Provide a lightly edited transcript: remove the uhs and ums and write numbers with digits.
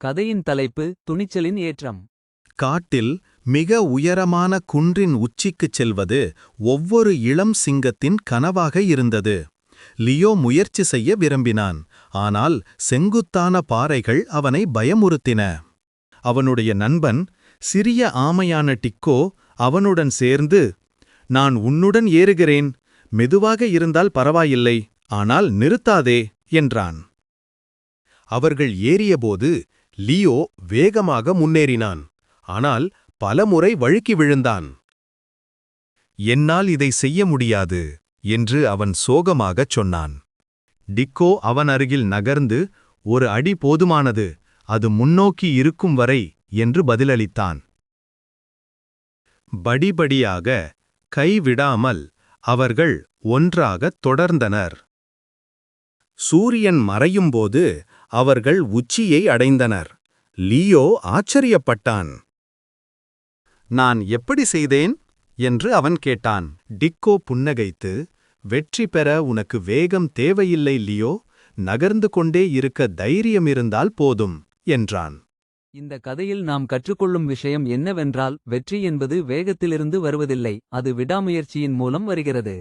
கதையின் தலைப்பு துணிச்சலின் ஏற்றம். காட்டில் மிக உயரமான குன்றின் உச்சிக்குச் செல்வது ஒவ்வொரு இளம் சிங்கத்தின் கனவாக இருந்தது. லியோ முயற்சி செய்ய விரும்பினான், ஆனால் செங்குத்தான பாறைகள் அவனை பயமுறுத்தின. அவனுடைய நண்பன் சிறிய ஆமையான டிக்கோ அவனுடன் சேர்ந்து, "நான் உன்னுடன் ஏறுகிறேன், மெதுவாக இருந்தால் பரவாயில்லை, ஆனால் நிறுத்தாதே" என்றான். அவர்கள் ஏறியபோது லியோ வேகமாக முன்னேறினான், ஆனால் பலமுறை வழுக்கி விழுந்தான். "என்னால் இதை செய்ய முடியாது" என்று அவன் சோகமாகச் சொன்னான். டிக்கோ அவன் அருகில் நகர்ந்து, "ஒரு அடி போதுமானது, அது முன்னோக்கி இருக்கும் வரை" என்று பதிலளித்தான். படிபடியாக, கைவிடாமல் அவர்கள் ஒன்றாகத் தொடர்ந்தனர். சூரியன் மறையும்போது அவர்கள் உச்சியை அடைந்தனர். லியோ ஆச்சரியப்பட்டான். "நான் எப்படி செய்தேன்?" என்று அவன் கேட்டான். டிக்கோ புன்னகைத்து, "வெற்றி பெற உனக்கு வேகம் தேவையில்லை லியோ, நகர்ந்து கொண்டே இருக்க தைரியம் இருந்தால் போதும்" என்றான். இந்த கதையில் நாம் கற்றுக்கொள்ளும் விஷயம் என்னவென்றால், வெற்றி என்பது வேகத்திலிருந்து வருவதில்லை, அது விடாமுயற்சியின் மூலம் வருகிறது.